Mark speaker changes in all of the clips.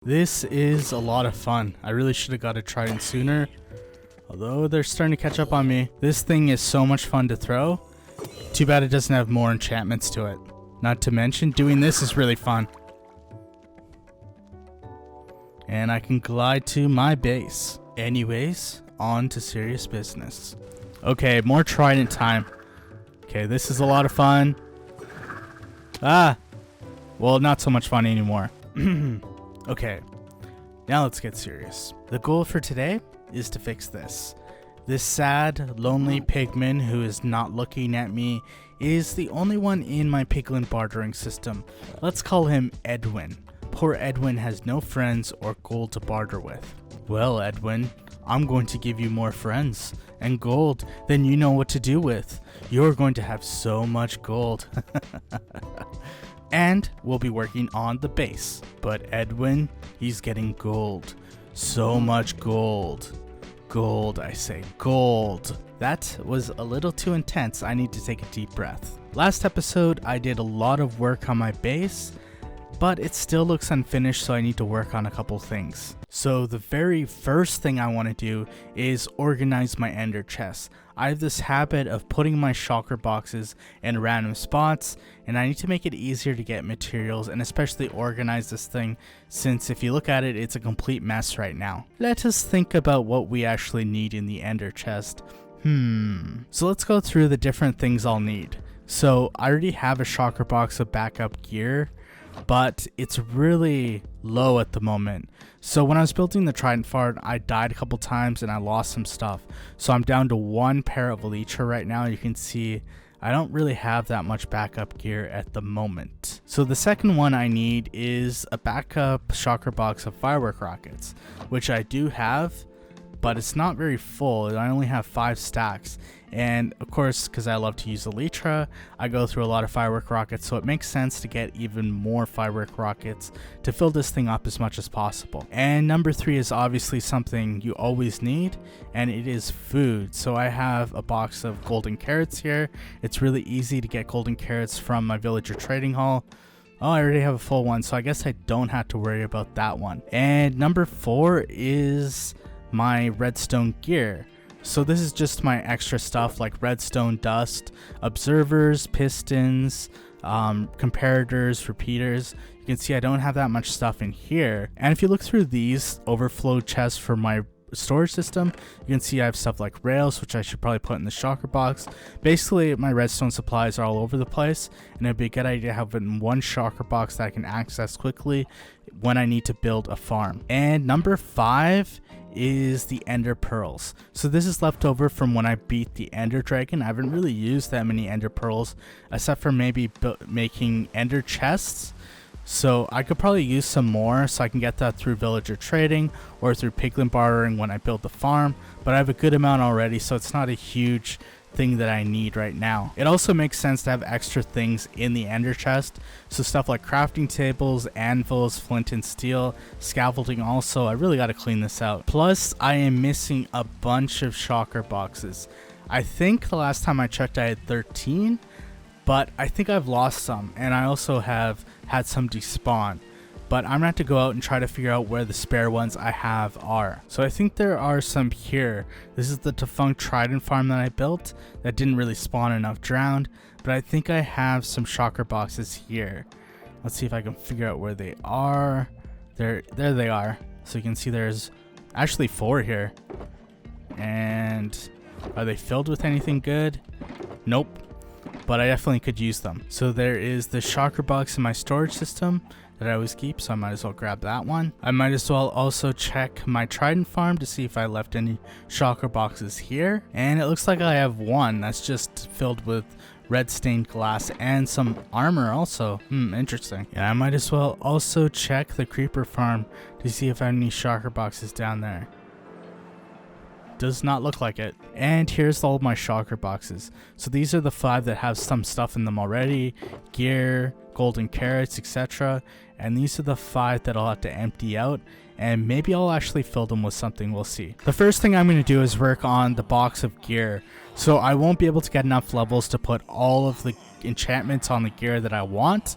Speaker 1: This is a lot of fun. I really should have got a trident sooner, although they're starting to catch up on me. This thing is so much fun to throw. Too bad it doesn't have more enchantments to it. Not to mention, doing this is really fun. And I can glide to my base. Anyways, on to serious business. Okay, more trident time. Okay, this is a lot of fun. Well, not so much fun anymore. Okay, now let's get serious. The goal for today is to fix this. This sad, lonely pigman who is not looking at me is the only one in my Piglin Bartering system. Let's call him Edwin. Poor Edwin has no friends or gold to barter with. Well, Edwin, I'm going to give you more friends and gold than you know what to do with. You're going to have so much gold. And we'll be working on the base. But Edwin, he's getting gold. So much gold. Gold, I say, gold. That was a little too intense. I need to take a deep breath. Last episode, I did a lot of work on my base, but it still looks unfinished, so I need to work on a couple things. So the very first thing I want to do is organize my ender chests. I have this habit of putting my shulker boxes in random spots, and I need to make it easier to get materials and especially organize this thing, since if you look at it, it's a complete mess right now. Let us think about what we actually need in the ender chest. So let's go through the different things I'll need. So I already have a shulker box of backup gear, but it's really low at the moment. So when I was building the trident fart, I died a couple times and I lost some stuff. So I'm down to one pair of elytra right now. You can see I don't really have that much backup gear at the moment. So the second one I need is a backup shulker box of firework rockets, which I do have, but it's not very full. I only have 5 stacks. And of course, because I love to use elytra, I go through a lot of firework rockets, so it makes sense to get even more firework rockets to fill this thing up as much as possible. And number 3 is obviously something you always need, and it is food. So I have a box of golden carrots here. It's really easy to get golden carrots from my villager trading hall. Oh, I already have a full one, so I guess I don't have to worry about that one. And number 4 is my redstone gear. So this is just my extra stuff like redstone dust, observers, pistons, comparators, repeaters. You can see I don't have that much stuff in here. And if you look through these overflow chests for my storage system, you can see I have stuff like rails, which I should probably put in the shulker box. Basically, my redstone supplies are all over the place, and it'd be a good idea to have it in one shulker box that I can access quickly when I need to build a farm. And number 5 is the ender pearls. So this is left over from when I beat the ender dragon. I haven't really used that many ender pearls except for maybe making ender chests. So I could probably use some more, so I can get that through villager trading or through piglin bartering when I build the farm, but I have a good amount already, so it's not a huge thing that I need right now. It also makes sense to have extra things in the ender chest, so stuff like crafting tables, anvils, flint and steel, scaffolding also. I really got to clean this out. Plus I am missing a bunch of shulker boxes. I think the last time I checked I had 13, but I think I've lost some, and I also have had some despawn. But I'm gonna have to go out and try to figure out where the spare ones I have are. So I think there are some here. This is the defunct trident farm that I built that didn't really spawn enough drowned, but I think I have some shulker boxes here. Let's see if I can figure out where they are. There they are. So you can see there's actually 4 here. And are they filled with anything good? Nope. But I definitely could use them. So there is the shulker box in my storage system that I always keep, so I might as well grab that one. I might as well also check my trident farm to see if I left any shulker boxes here. And it looks like I have one that's just filled with red stained glass and some armor also. Interesting. Yeah, I might as well also check the creeper farm to see if I have any shulker boxes down there. Does not look like it. And here's all my shulker boxes. So these are the 5 that have some stuff in them already: gear, golden carrots, etc. And these are the 5 that I'll have to empty out, and maybe I'll actually fill them with something. We'll see. The first thing I'm going to do is work on the box of gear. So I won't be able to get enough levels to put all of the enchantments on the gear that I want,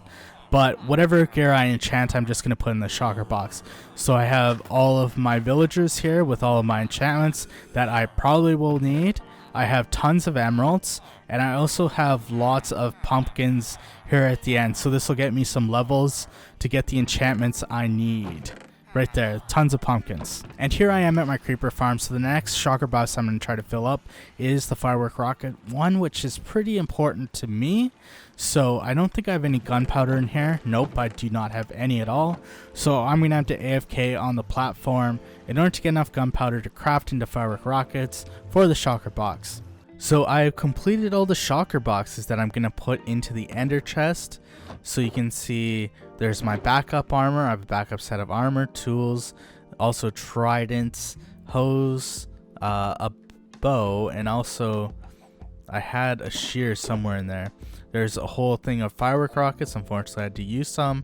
Speaker 1: But whatever gear I enchant, I'm just going to put in the shulker box. So I have all of my villagers here with all of my enchantments that I probably will need. I have tons of emeralds, and I also have lots of pumpkins here at the end. So this will get me some levels to get the enchantments I need. Right there, tons of pumpkins. And here I am at my creeper farm. So the next shulker box I'm going to try to fill up is the firework rocket one, which is pretty important to me. So I don't think I have any gunpowder in here. Nope, I do not have any at all. So I'm going to have to AFK on the platform in order to get enough gunpowder to craft into firework rockets for the shulker box. So I have completed all the shulker boxes that I'm going to put into the ender chest. So you can see there's my backup armor. I have a backup set of armor, tools, also tridents, hose, a bow, and also I had a shear somewhere in there. There's a whole thing of firework rockets. Unfortunately, I had to use some.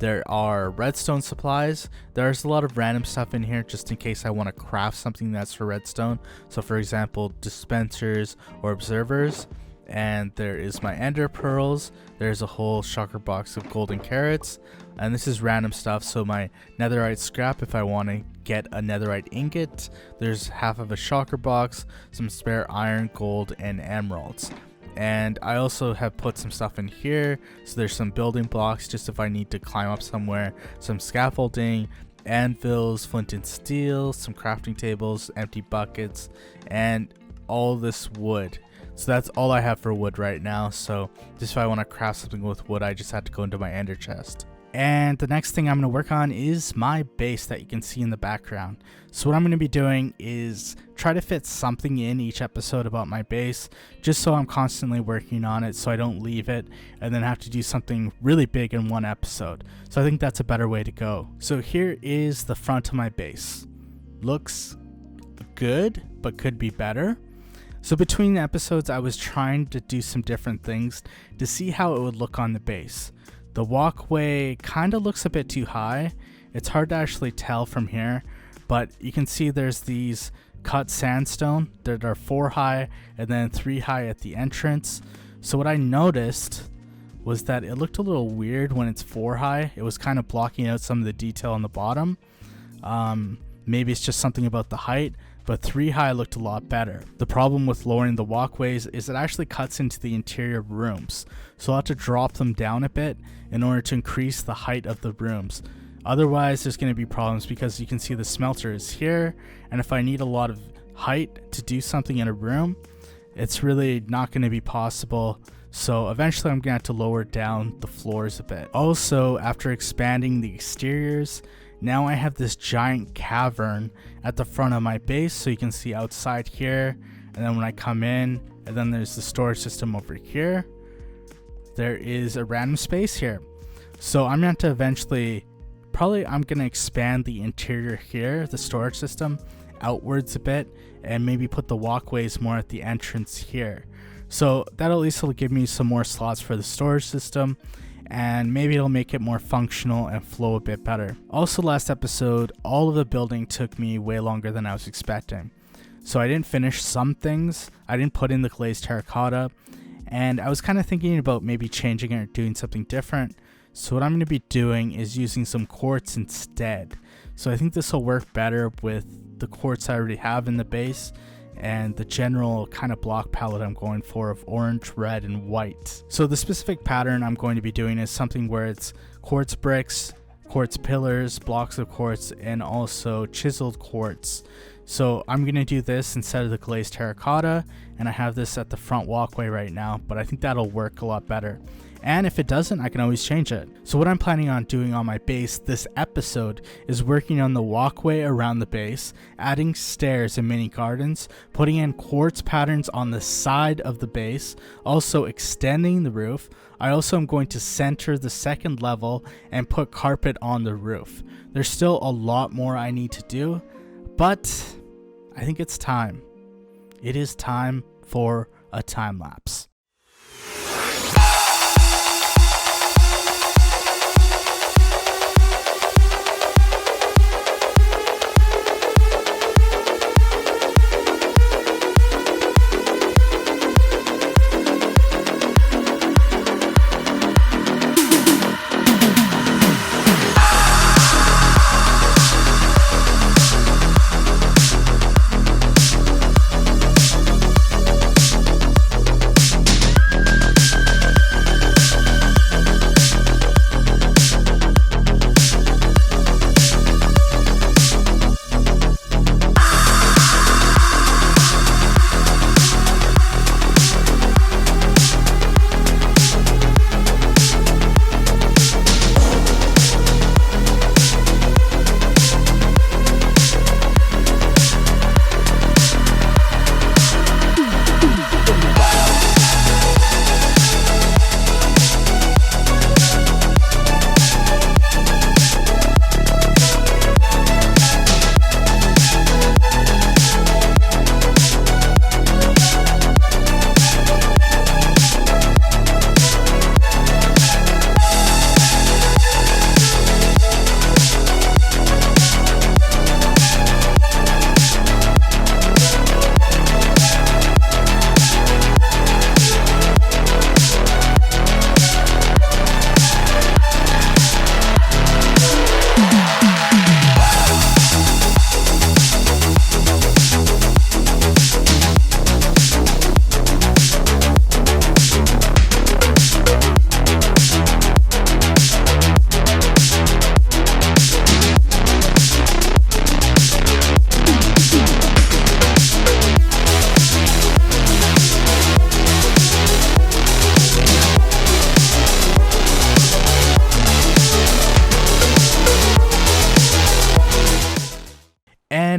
Speaker 1: There are redstone supplies. There's a lot of random stuff in here just in case I want to craft something that's for redstone. So for example, dispensers or observers. And there is my ender pearls. There's a whole shulker box of golden carrots, and this is random stuff. So my netherite scrap if I want to get a netherite ingot. There's half of a shulker box, some spare iron, gold, and emeralds. And I also have put some stuff in here. So there's some building blocks just if I need to climb up somewhere, some scaffolding, anvils, flint and steel, some crafting tables, empty buckets, and all this wood. So that's all I have for wood right now. So just if I want to craft something with wood, I just have to go into my ender chest. And the next thing I'm going to work on is my base that you can see in the background. So what I'm going to be doing is try to fit something in each episode about my base, just so I'm constantly working on it so I don't leave it and then have to do something really big in one episode. So I think that's a better way to go. So here is the front of my base. Looks good, but could be better. So between the episodes, I was trying to do some different things to see how it would look on the base. The walkway kind of looks a bit too high. It's hard to actually tell from here, but you can see there's these cut sandstone that are 4 high and then 3 high at the entrance. So what I noticed was that it looked a little weird when it's 4 high. It was kind of blocking out some of the detail on the bottom. Maybe it's just something about the height, but 3 high looked a lot better. The problem with lowering the walkways is it actually cuts into the interior rooms. So I'll have to drop them down a bit in order to increase the height of the rooms. Otherwise, there's going to be problems because you can see the smelter is here. And if I need a lot of height to do something in a room, it's really not going to be possible. So eventually I'm going to have to lower down the floors a bit. Also, after expanding the exteriors, now I have this giant cavern at the front of my base, so you can see outside here, and then when I come in, and then there's the storage system over here. There is a random space here. So I'm going to eventually, I'm going to expand the interior here, the storage system, outwards a bit, and maybe put the walkways more at the entrance here. So that at least will give me some more slots for the storage system, and maybe it'll make it more functional and flow a bit better. Also, last episode, all of the building took me way longer than I was expecting. So I didn't finish some things. I didn't put in the glazed terracotta, and I was kind of thinking about maybe changing it or doing something different. So what I'm going to be doing is using some quartz instead. So I think this will work better with the quartz I already have in the base and the general kind of block palette I'm going for of orange, red, and white. So the specific pattern I'm going to be doing is something where it's quartz bricks, quartz pillars, blocks of quartz, and also chiseled quartz. So I'm going to do this instead of the glazed terracotta, and I have this at the front walkway right now, but I think that'll work a lot better. And if it doesn't, I can always change it. So what I'm planning on doing on my base this episode is working on the walkway around the base, adding stairs and mini gardens, putting in quartz patterns on the side of the base, also extending the roof. I also am going to center the second level and put carpet on the roof. There's still a lot more I need to do, but I think it's time. It is time for a time lapse.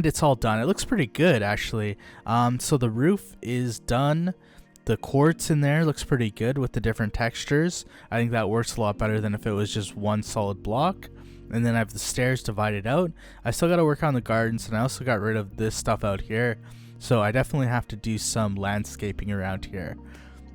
Speaker 1: And it's all done. It looks pretty good, actually. So the roof is done. The quartz in there looks pretty good with the different textures. I think that works a lot better than if it was just one solid block. And then I have the stairs divided out. I still got to work on the gardens, and I also got rid of this stuff out here. So I definitely have to do some landscaping around here.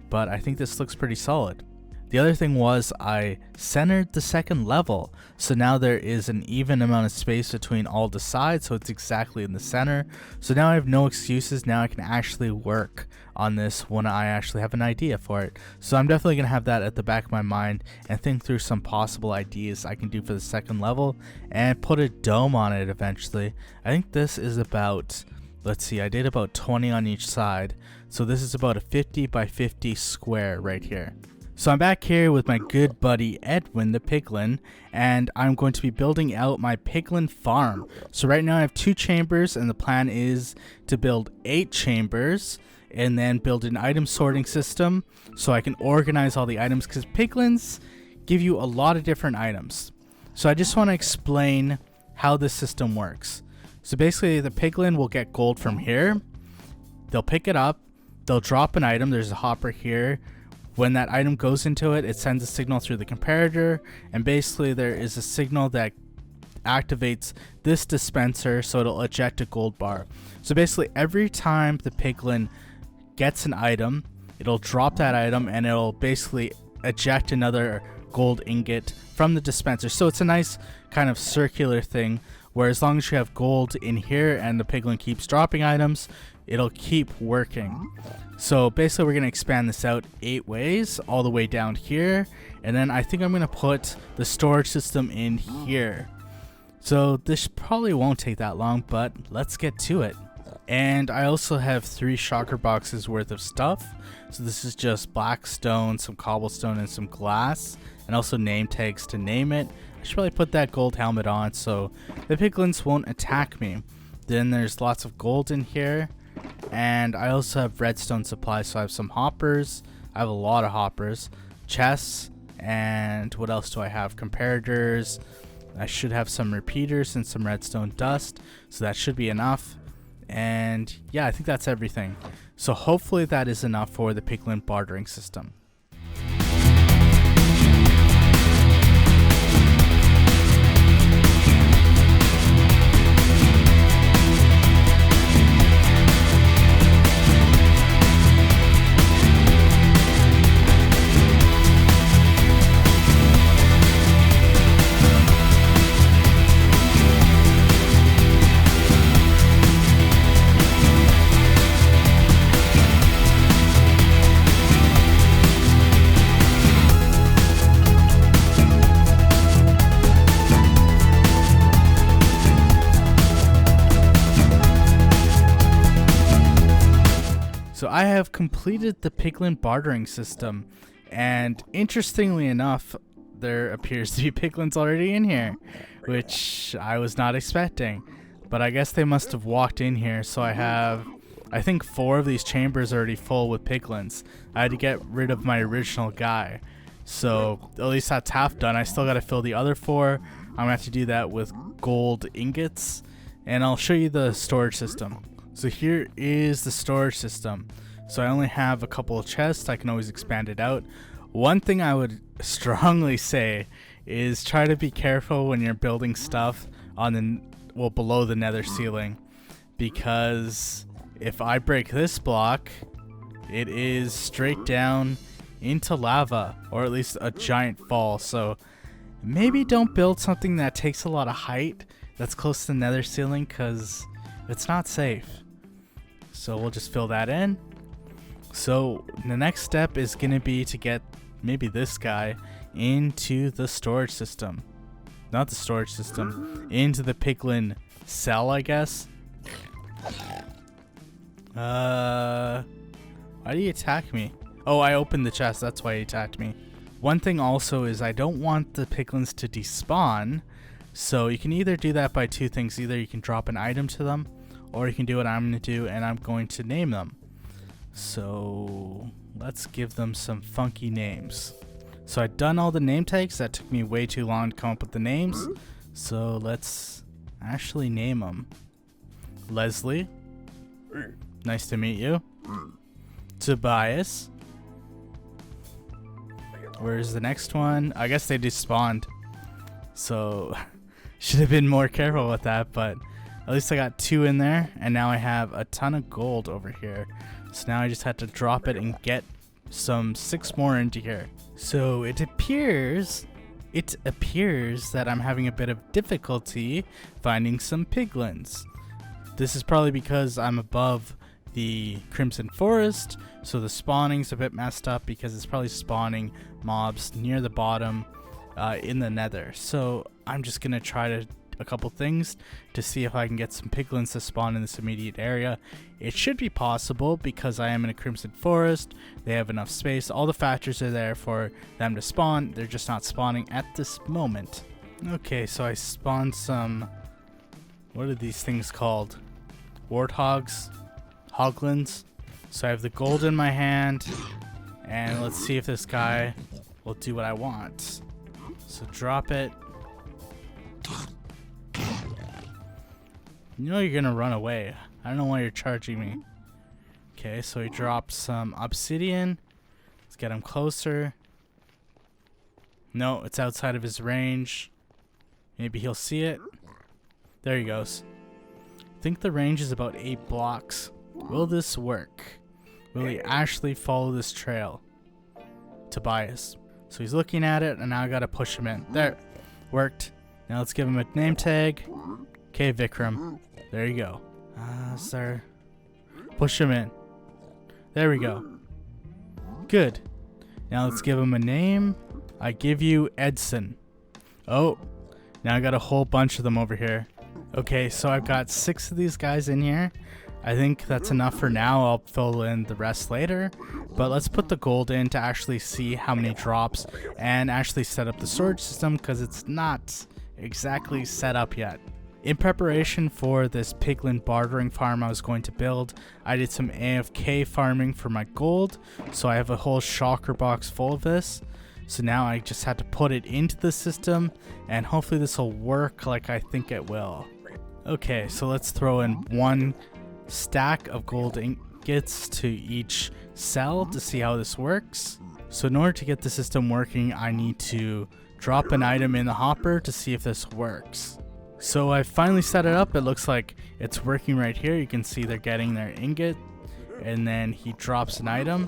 Speaker 1: But I think this looks pretty solid. The other thing was I centered the second level, so now there is an even amount of space between all the sides, so it's exactly in the center. So now I have no excuses. Now I can actually work on this when I actually have an idea for it. So I'm definitely going to have that at the back of my mind and think through some possible ideas I can do for the second level and put a dome on it eventually. I think this is about, let's see, I did about 20 on each side, so this is about a 50 by 50 square right here. So I'm back here with my good buddy Edwin the Piglin, and I'm going to be building out my Piglin farm. So right now I have 2 chambers, and the plan is to build 8 chambers and then build an item sorting system so I can organize all the items, because Piglins give you a lot of different items. So I just want to explain how this system works. So basically the Piglin will get gold from here. They'll pick it up, they'll drop an item, there's a hopper here. When that item goes into it, it sends a signal through the comparator, and basically there is a signal that activates this dispenser, so it'll eject a gold bar. So basically every time the Piglin gets an item, it'll drop that item and it'll basically eject another gold ingot from the dispenser. So it's a nice kind of circular thing where as long as you have gold in here and the Piglin keeps dropping items, it'll keep working. So basically we're going to expand this out 8 ways all the way down here, and then I think I'm going to put the storage system in here. So this probably won't take that long, but let's get to it. And I also have 3 shulker boxes worth of stuff. So this is just black stone, some cobblestone, and some glass, and also name tags to name it. I should probably put that gold helmet on so the Piglins won't attack me. Then there's lots of gold in here. And I also have redstone supplies, so I have some hoppers. I have a lot of hoppers, chests, and what else do I have? Comparators. I should have some repeaters and some redstone dust, so that should be enough. And yeah, I think that's everything. So hopefully that is enough for the Piglin bartering system. So I have completed the Piglin bartering system, and interestingly enough, there appears to be Piglins already in here, which I was not expecting. But I guess they must have walked in here, so I have, I think 4 of these chambers already full with Piglins. I had to get rid of my original guy, so at least that's half done. I still got to fill the other 4. I'm going to have to do that with gold ingots, and I'll show you the storage system. So here is the storage system. So I only have a couple of chests. I can always expand it out. One thing I would strongly say is try to be careful when you're building stuff on the, well, below the nether ceiling, because if I break this block, it is straight down into lava, or at least a giant fall. So maybe don't build something that takes a lot of height that's close to the nether ceiling, because it's not safe. So we'll just fill that in. So the next step is going to be to get maybe this guy into the storage system. Not the storage system, into the Piglin cell, I guess. Why do you attack me? Oh, I opened the chest, that's why he attacked me. One thing also is I don't want the Piglins to despawn, so you can either do that by 2 things. Either you can drop an item to them, or you can do what I'm going to do, and I'm going to name them. So let's give them some funky names. So I've done all the name tags. That took me way too long to come up with the names. So let's actually name them. Leslie. Nice to meet you. Tobias. Where's the next one? I guess they despawned. So, should have been more careful with that, but at least I got 2 in there, and now I have a ton of gold over here. So now I just had to drop it and get some 6 more into here. So it appears that I'm having a bit of difficulty finding some piglins. This is probably because I'm above the Crimson Forest, so the spawning's a bit messed up because it's probably spawning mobs near the bottom in the nether. So I'm just gonna try a couple things to see if I can get some piglins to spawn in this immediate area. It should be possible because I am in a Crimson Forest. They have enough space. All the factors are there for them to spawn. They're just not spawning at this moment. Okay, so I spawned some, what are these things called? Warthogs? Hoglins. So I have the gold in my hand, and let's see if this guy will do what I want. So drop it. You know you're gonna run away. I don't know why you're charging me. Okay, so he dropped some obsidian. Let's get him closer. No, it's outside of his range. Maybe he'll see it. There he goes. I think the range is about 8 blocks. Will this work? Will he actually follow this trail? Tobias. So he's looking at it, and now I gotta push him in. There. Worked. Now let's give him a name tag. Okay, Vikram. There you go. Sir. Push him in. There we go. Good. Now let's give him a name. I give you Edson. Oh. Now I got a whole bunch of them over here. Okay, so I've got 6 of these guys in here. I think that's enough for now. I'll fill in the rest later. But let's put the gold in to actually see how many drops and actually set up the storage system because it's not exactly set up yet. In preparation for this Piglin Bartering farm I was going to build, I did some AFK farming for my gold. So I have a whole shulker box full of this. So now I just had to put it into the system and hopefully this will work like I think it will. Okay, so let's throw in 1 stack of gold ingots to each cell to see how this works. So in order to get the system working, I need to drop an item in the hopper to see if this works. So I finally set it up. It looks like it's working right here. You can see they're getting their ingot, and then he drops an item,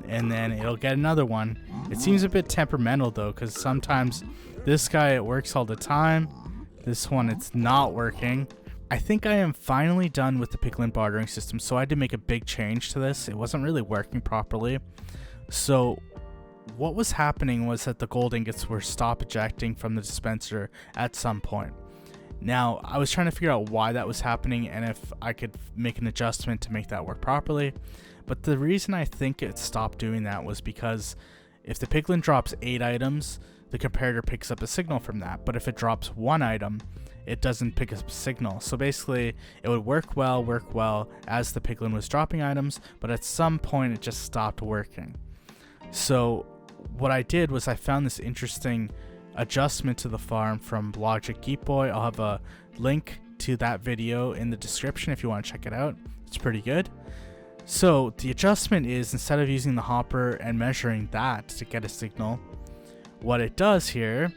Speaker 1: and then it'll get another one. It seems a bit temperamental though, because sometimes this guy it works all the time. This one it's not working. I think I am finally done with the Piglin bartering system, so I had to make a big change to this. It wasn't really working properly. So what was happening was that the gold ingots were stop ejecting from the dispenser at some point. Now, I was trying to figure out why that was happening and if I could make an adjustment to make that work properly. But the reason I think it stopped doing that was because if the Piglin drops 8 items, the comparator picks up a signal from that. But if it drops 1 item, it doesn't pick up a signal. So basically, it would work well as the Piglin was dropping items, but at some point it just stopped working. So what I did was I found this interesting adjustment to the farm from Logic Geek Boy. I'll have a link to that video in the description if you want to check it out. It's pretty good. So the adjustment is, instead of using the hopper and measuring that to get a signal, what it does here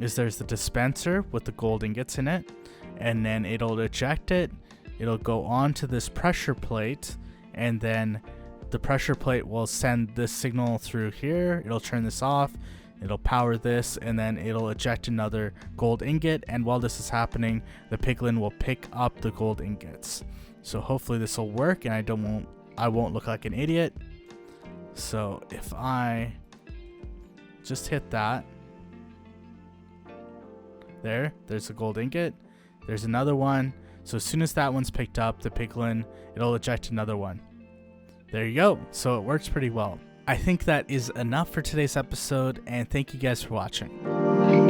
Speaker 1: is there's the dispenser with the gold ingots in it, and then it'll eject it. It'll go on to this pressure plate, and then the pressure plate will send this signal through here. It'll turn this off, it'll power this, and then it'll eject another gold ingot. And while this is happening, the Piglin will pick up the gold ingots. So hopefully this will work and I won't look like an idiot. So if I just hit that, there's a gold ingot. There's another one. So as soon as that one's picked up, the Piglin, it'll eject another one. There you go. So it works pretty well. I think that is enough for today's episode, and thank you guys for watching.